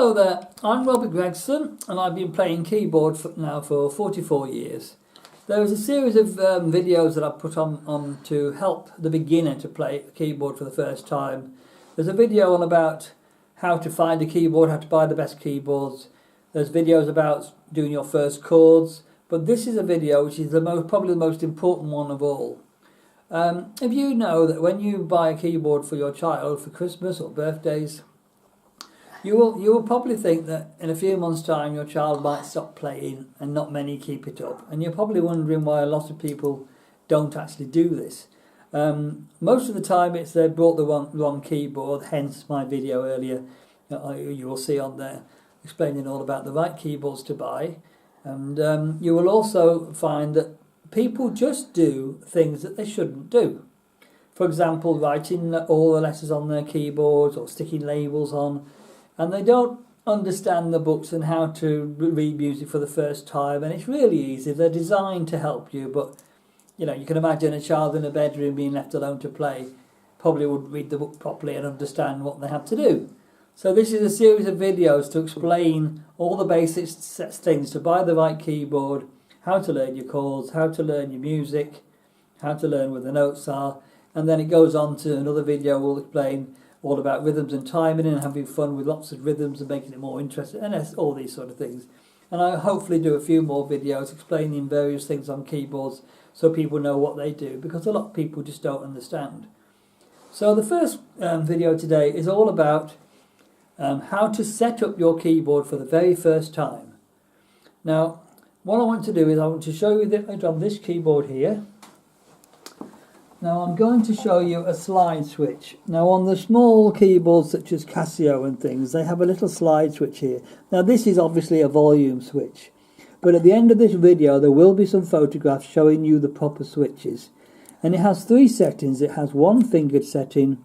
Hello there, I'm Robert Gregson and I've been playing keyboard now for 44 years. There is a series of videos that I've put on to help the beginner to play a keyboard for the first time. There's a video on about how to find a keyboard, how to buy the best keyboards. There's videos about doing your first chords, but this is a video which is probably the most important one of all. If you know that when you buy a keyboard for your child for Christmas or birthdays, you will probably think that in a few months' time your child might stop playing and not many keep it up. And you're probably wondering why a lot of people don't actually do this. Most of the time it's they bought the wrong keyboard, hence my video earlier you will see on there explaining all about the right keyboards to buy. And you will also find that people just do things that they shouldn't do. For example, writing all the letters on their keyboards or sticking labels on. And they don't understand the books and how to read music for the first time. And it's really easy. They're designed to help you. But, you know, you can imagine a child in a bedroom being left alone to play probably would read the book properly and understand what they have to do. So this is a series of videos to explain all the basic things to buy the right keyboard, how to learn your chords, how to learn your music, how to learn where the notes are. And then it goes on to another video will explain all about rhythms and timing and having fun with lots of rhythms and making it more interesting and all these sort of things. And I'll hopefully do a few more videos explaining various things on keyboards so people know what they do, because a lot of people just don't understand. So the first video today is all about how to set up your keyboard for the very first time. Now what I want to do is I want to show you that on this keyboard here. Now I'm going to show you a slide switch. Now on the small keyboards such as Casio and things, they have a little slide switch here. Now this is obviously a volume switch, but at the end of this video there will be some photographs showing you the proper switches. And it has three settings. It has one fingered setting,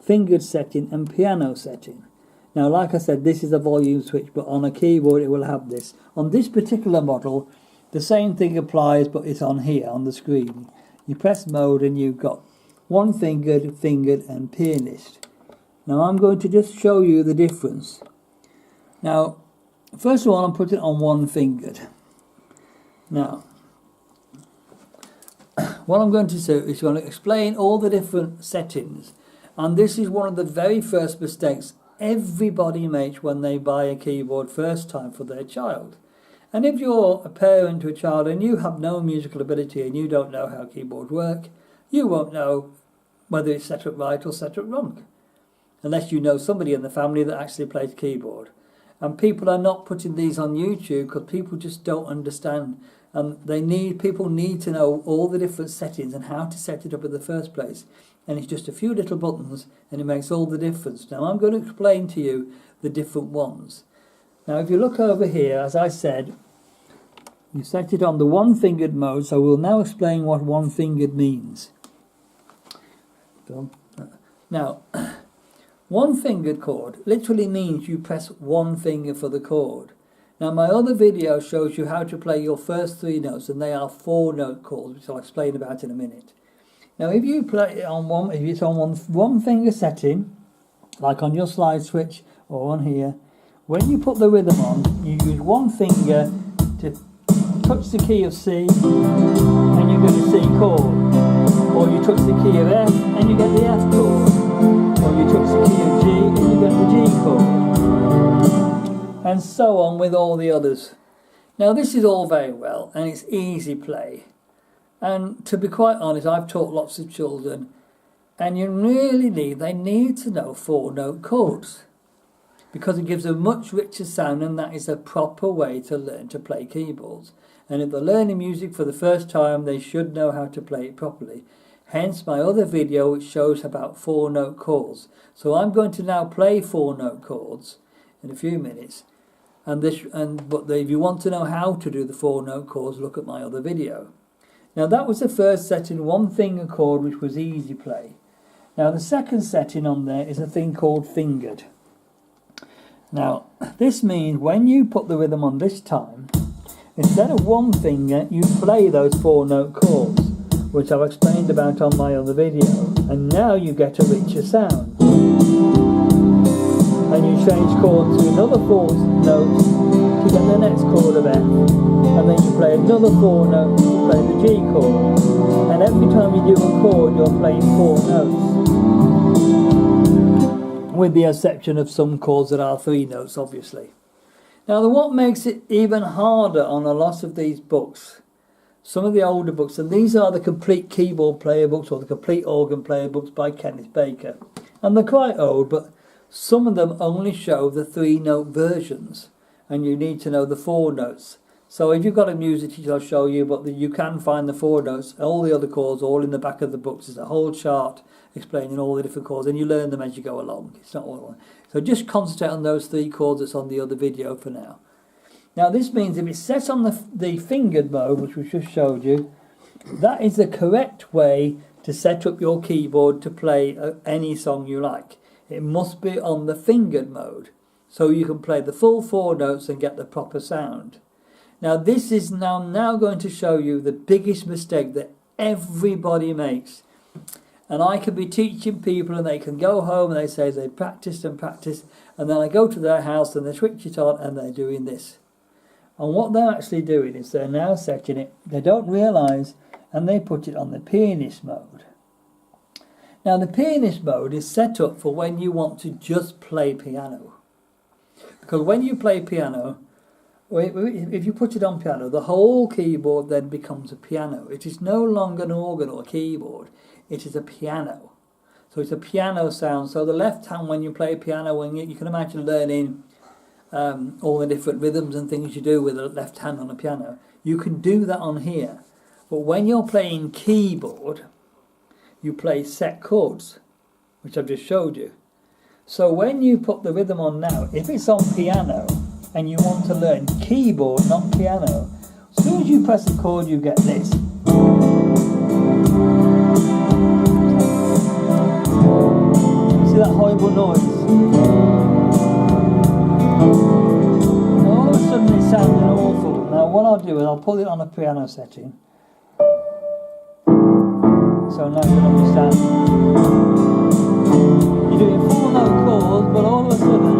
and piano setting. Now like I said, this is a volume switch, but on a keyboard it will have this. On this particular model the same thing applies, but it's on here on the screen. You press mode and you've got one fingered, and pianist. Now I'm going to just show you the difference. Now first of all I'm putting it on one fingered. Now what I'm going to do is going to explain all the different settings, and this is one of the very first mistakes everybody makes when they buy a keyboard first time for their child. And if you're a parent to a child and you have no musical ability and you don't know how keyboards work, you won't know whether it's set up right or set up wrong, unless you know somebody in the family that actually plays keyboard. And people are not putting these on YouTube because people just don't understand, and people need to know all the different settings and how to set it up in the first place. And it's just a few little buttons and it makes all the difference. Now I'm going to explain to you the different ones. Now if you look over here, as I said, you set it on the one fingered mode, so we'll now explain what one fingered means. Now, one fingered chord literally means you press one finger for the chord. Now my other video shows you how to play your first three notes, and they are 4-note chords, which I'll explain about in a minute. Now if you play it on if it's on one finger setting, like on your slide switch or on here, when you put the rhythm on, you use one finger to touch the key of C and you get a C chord, or you touch the key of F and you get the F chord, or you touch the key of G and you get the G chord, and so on with all the others. Now this is all very well and it's easy play, and to be quite honest, I've taught lots of children, and they need to know 4-note chords, because it gives a much richer sound, and that is a proper way to learn to play keyboards. And if they're learning music for the first time, they should know how to play it properly. Hence my other video which shows about 4-note chords. So I'm going to now play 4-note chords in a few minutes. But if you want to know how to do the 4-note chords, look at my other video. Now that was the first setting, one finger chord, which was easy play. Now the second setting on there is a thing called fingered. Now, this means when you put the rhythm on this time, instead of one finger, you play those 4-note chords, which I've explained about on my other video, and now you get a richer sound. and you change chord to another 4 notes to get the next chord of F, and then you play another 4 notes to play the G chord, and every time you do a chord you're playing 4 notes, with the exception of some chords that are 3 notes obviously. Now what makes it even harder on a lot of these books, some of the older books, and these are the complete keyboard player books or the complete organ player books by Kenneth Baker, and they're quite old, but some of them only show the 3 note versions, and you need to know the 4 notes. So if you've got a music teacher, I'll show you, but you can find the 4 notes, all the other chords, all in the back of the books. There's a whole chart explaining all the different chords, and you learn them as you go along. It's not all one. So just concentrate on those 3 chords that's on the other video for now. Now this means if it's set on the fingered mode, which we just showed you, that is the correct way to set up your keyboard to play any song you like. It must be on the fingered mode, so you can play the full 4 notes and get the proper sound. Now this is now going to show you the biggest mistake that everybody makes. And I can be teaching people and they can go home and they say they practiced and practiced, and then I go to their house and they switch it on and they're doing this. And what they're actually doing is they're now setting it, they don't realise, and they put it on the pianist mode. Now the pianist mode is set up for when you want to just play piano. Because when you play piano, if you put it on piano, the whole keyboard then becomes a piano. It is no longer an organ or a keyboard, it is a piano. So it's a piano sound. So the left hand, when you play piano, when you can imagine learning all the different rhythms and things you do with the left hand on a piano, you can do that on here. But when you're playing keyboard, you play set chords, which I've just showed you. So when you put the rhythm on now, if it's on piano and you want to learn keyboard, not piano, as soon as you press the chord you get this. See that horrible noise? All of a sudden it sounded awful. Now what I'll do is I'll put it on a piano setting. So now you can understand. You're doing 4 note chords, but all of a sudden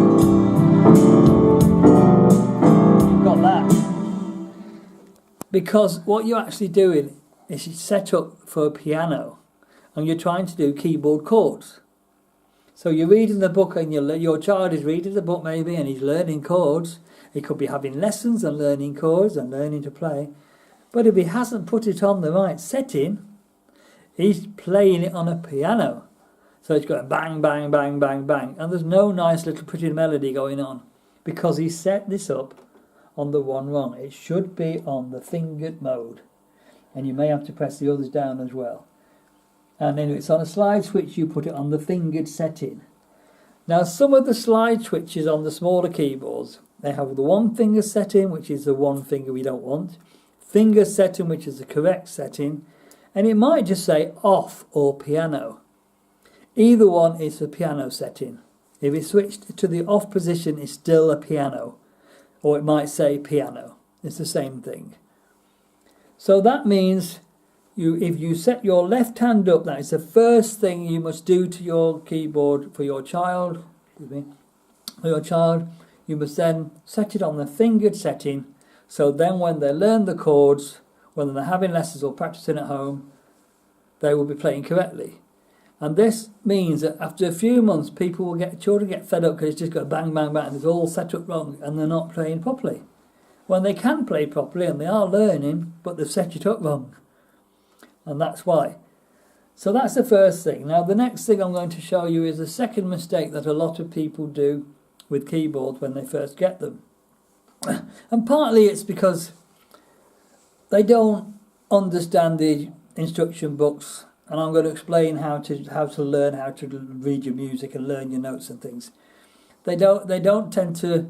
you've got that. Because what you're actually doing is it's set up for a piano, and you're trying to do keyboard chords. So you're reading the book, and your child is reading the book maybe, and he's learning chords. He could be having lessons and learning chords and learning to play. But if he hasn't put it on the right setting, he's playing it on a piano. So it's going bang, bang, bang, bang, bang. And there's no nice little pretty melody going on, because he set this up on the one wrong. It should be on the fingered mode. And you may have to press the others down as well. And then if it's on a slide switch, you put it on the fingered setting. Now some of the slide switches on the smaller keyboards, they have the 1 finger setting, which is the 1 finger we don't want, finger setting, which is the correct setting, and it might just say off or piano. Either one is a piano setting. If it's switched to the off position, it's still a piano, or it might say piano. It's the same thing. So that means if you set your left hand up, that is the first thing you must do to your keyboard for your child. You must then set it on the fingered setting, so then when they learn the chords, when they're having lessons or practicing at home, they will be playing correctly. And this means that after a few months, children get fed up because it's just got bang, bang, bang, and it's all set up wrong, and they're not playing properly. When they can play properly, and they are learning, but they've set it up wrong. And that's why. So that's the first thing. Now the next thing I'm going to show you is the second mistake that a lot of people do with keyboards when they first get them. And partly it's because they don't understand the instruction books, and I'm going to explain how to learn how to read your music and learn your notes and things. They don't tend to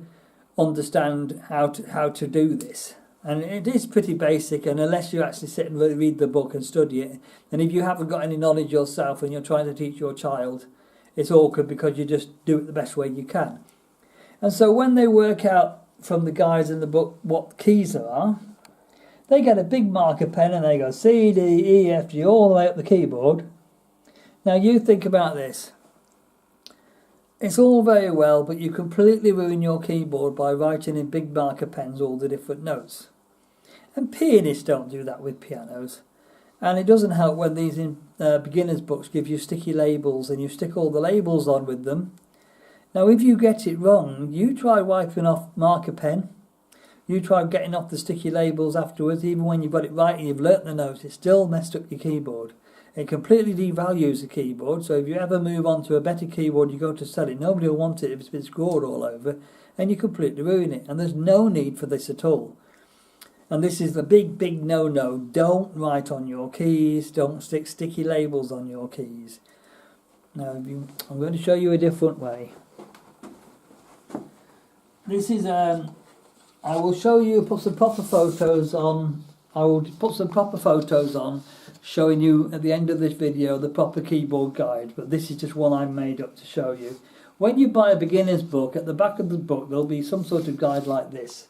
understand how to do this. And it is pretty basic, and unless you actually sit and read the book and study it, and if you haven't got any knowledge yourself and you're trying to teach your child, it's awkward because you just do it the best way you can. And so when they work out from the guys in the book what keys there are, they get a big marker pen and they go C, D, E, F, G, all the way up the keyboard. Now you think about this. it's all very well, but you completely ruin your keyboard by writing in big marker pens all the different notes. And pianists don't do that with pianos. And it doesn't help when these beginners books give you sticky labels and you stick all the labels on with them. Now if you get it wrong, you try wiping off marker pen. You try getting off the sticky labels afterwards. Even when you've got it right and you've learnt the notes, it's still messed up your keyboard. It completely devalues the keyboard, so if you ever move on to a better keyboard, you go to sell it, nobody will want it if it's been scored all over, and you completely ruin it. And there's no need for this at all. And this is the big no-no. Don't write on your keys, don't stick sticky labels on your keys. Now I'm going to show you a different way. This is, I will show you, put some proper photos on, showing you at the end of this video the proper keyboard guide, but this is just one I made up to show you. When you buy a beginner's book, at the back of the book there'll be some sort of guide like this,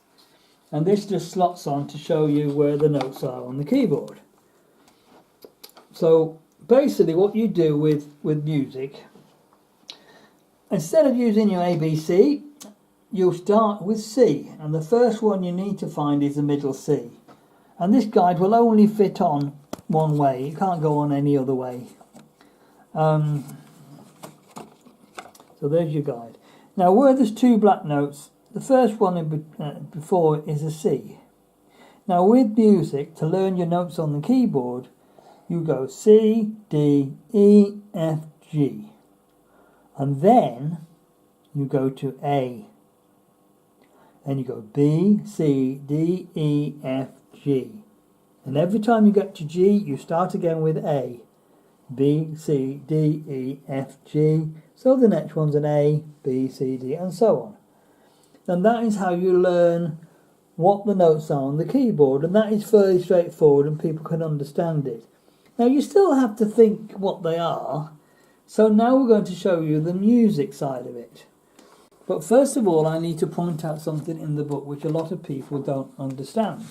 and this just slots on to show you where the notes are on the keyboard. So basically what you do with music, instead of using your ABC, you'll start with C, and the first one you need to find is the middle C, and this guide will only fit on one way. You can't go on any other way. So there's your guide. Now where there's two black notes, the first one before is a C. Now with music, to learn your notes on the keyboard, you go C, D, E, F, G, and then you go to A. Then you go B, C, D, E, F, G. And every time you get to G, you start again with A. B, C, D, E, F, G. So the next one's an A, B, C, D, and so on. And that is how you learn what the notes are on the keyboard. And that is fairly straightforward and people can understand it. Now you still have to think what they are. So now we're going to show you the music side of it. But first of all, I need to point out something in the book which a lot of people don't understand.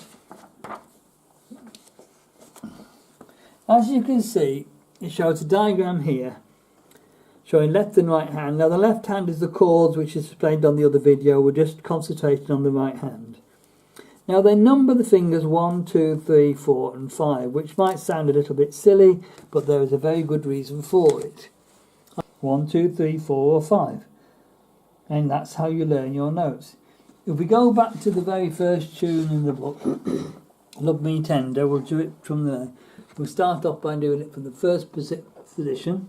As you can see, it shows a diagram here showing left and right hand. Now the left hand is the chords which is explained on the other video. We're just concentrating on the right hand. Now they number the fingers 1, 2, 3, 4 and 5, which might sound a little bit silly, but there is a very good reason for it. 1, 2, 3, 4 or 5. And that's how you learn your notes. If we go back to the very first tune in the book, Love Me Tender, we'll do it from there. We'll start off by doing it from the first position.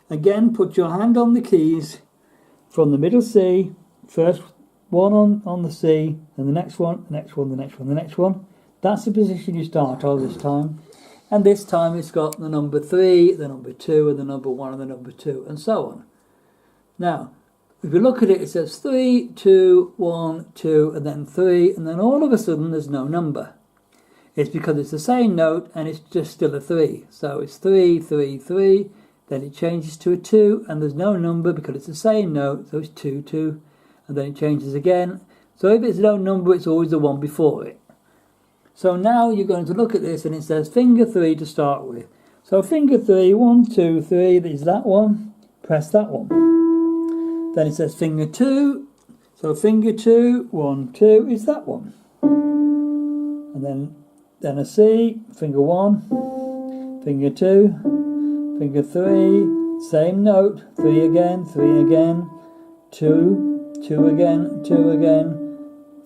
Again, put your hand on the keys from the middle C, first one on the C, and the next one, the next one, the next one, the next one. That's the position you start on this time. And this time it's got the number 3, the number 2, and the number 1, and the number 2, and so on. Now, if you look at it, it says 3, 2, 1, 2, and then 3, and then all of a sudden there's no number. It's because it's the same note and it's just still a 3. So it's 3, 3, 3, then it changes to a 2 and there's no number because it's the same note, so it's 2, 2, and then it changes again. So if it's no number, it's always the one before it. So now you're going to look at this and it says finger 3 to start with. So finger 3, 1, 2, 3, is that one, press that one. Then it says finger 2, so finger 2, 1, 2 is that one. And then a C, finger 1, finger 2, finger 3, same note, 3 again, 2, 2 again, 2 again,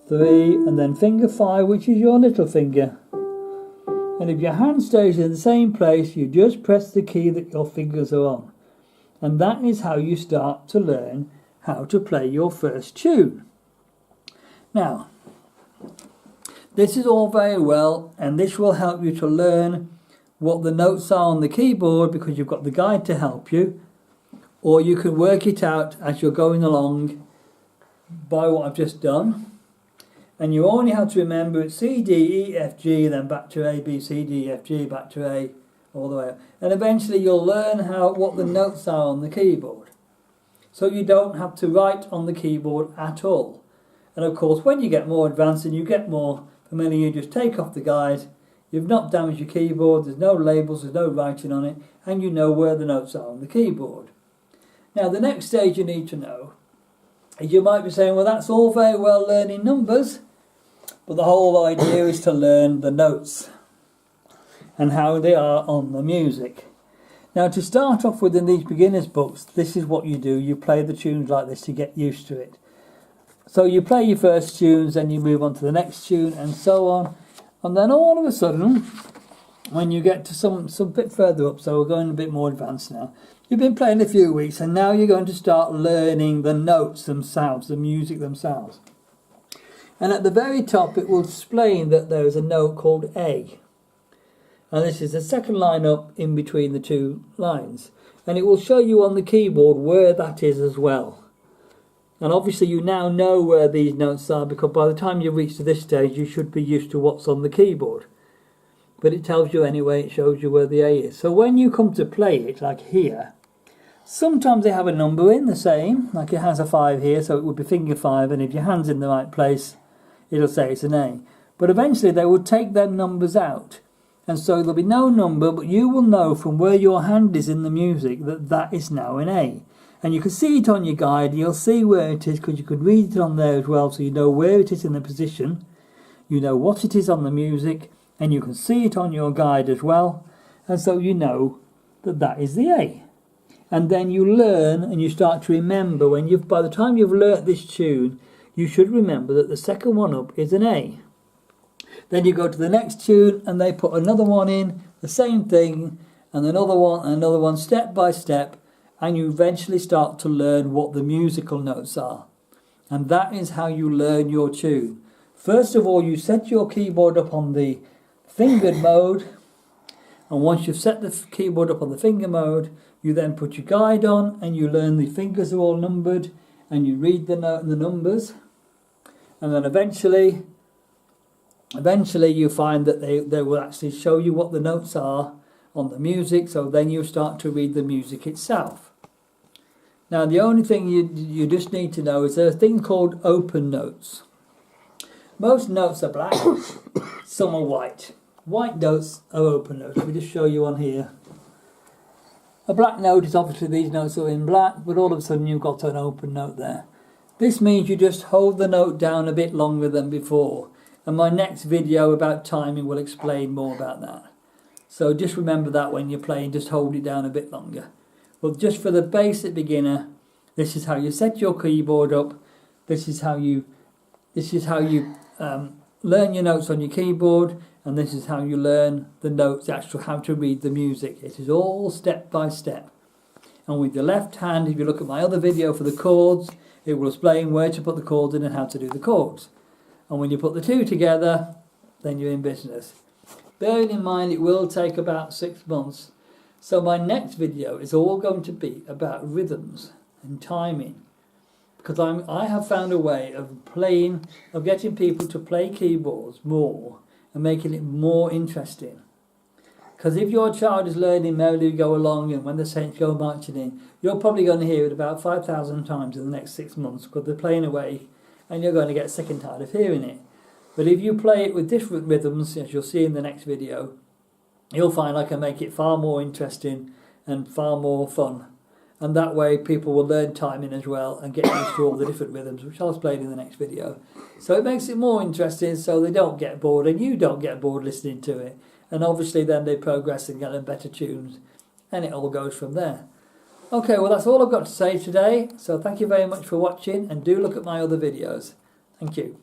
3, and then finger 5, which is your little finger. And if your hand stays in the same place, you just press the key that your fingers are on. And that is how you start to learn how to play your first tune. Now, this is all very well, and this will help you to learn what the notes are on the keyboard because you've got the guide to help you, or you can work it out as you're going along by what I've just done. And you only have to remember it's C, D, E, F, G, then back to A, B, C, D, F, G, back to A, all the way up. And eventually you'll learn what the notes are on the keyboard. So you don't have to write on the keyboard at all. And of course, when you get more advanced and you get more familiar, you just take off the guide. You've not damaged your keyboard, there's no labels, there's no writing on it, and you know where the notes are on the keyboard. Now the next stage you need to know is, you might be saying, well, that's all very well learning numbers, but the whole idea is to learn the notes and how they are on the music. Now, to start off with in these beginners books, this is what you do. You play the tunes like this to get used to it. So you play your first tunes, then you move on to the next tune and so on. And then all of a sudden, when you get to some bit further up, so we're going a bit more advanced now, you've been playing a few weeks and now you're going to start learning the notes themselves, the music themselves. And at the very top it will explain that there is a note called A. And this is the second line up in between the two lines. And it will show you on the keyboard where that is as well. And obviously you now know where these notes are, because by the time you reach to this stage you should be used to what's on the keyboard. But it tells you anyway, it shows you where the A is. So when you come to play it, like here, sometimes they have a number in the same, like it has a 5 here, so it would be finger 5, and if your hand's in the right place, it'll say it's an A. But eventually they will take their numbers out. And so there'll be no number, but you will know from where your hand is in the music that that is now an A. And you can see it on your guide, you'll see where it is, because you could read it on there as well, so you know where it is in the position, you know what it is on the music, and you can see it on your guide as well, and so you know that that is the A. And then you learn and you start to remember, by the time you've learnt this tune, you should remember that the second one up is an A. Then you go to the next tune and they put another one in, the same thing, and another one, step by step, and you eventually start to learn what the musical notes are. And that is how you learn your tune. First of all, you set your keyboard up on the fingered mode, and once you've set the keyboard up on the finger mode, you then put your guide on and you learn the fingers are all numbered, and you read the numbers, and then eventually you find that they will actually show you what the notes are on the music, so then you start to read the music itself. Now the only thing you just need to know is there's a thing called open notes. Most notes are black, some are white. White notes are open notes. Let me just show you on here. A black note is obviously these notes are in black, but all of a sudden you've got an open note there. This means you just hold the note down a bit longer than before. And my next video about timing will explain more about that. So just remember that when you're playing, just hold it down a bit longer. But just for the basic beginner, this is how you set your keyboard up. This is how you learn your notes on your keyboard, and this is how you learn the notes, actually how to read the music. It is all step by step. And with the left hand, if you look at my other video for the chords, it will explain where to put the chords in and how to do the chords. And when you put the two together, then you're in business. Bearing in mind it will take about 6 months. So my next video is all going to be about rhythms and timing. Because I have found a way of getting people to play keyboards more and making it more interesting. Because if your child is learning Merrily We Go Along and When the Saints Go Marching In, you're probably going to hear it about 5,000 times in the next 6 months, because they're playing away and you're going to get sick and tired of hearing it. But if you play it with different rhythms, as you'll see in the next video, you'll find I can make it far more interesting and far more fun. And that way people will learn timing as well and get used to all the different rhythms, which I'll explain in the next video. So it makes it more interesting, so they don't get bored and you don't get bored listening to it. And obviously then they progress and get them better tunes, and it all goes from there. Okay, well that's all I've got to say today. So thank you very much for watching, and do look at my other videos. Thank you.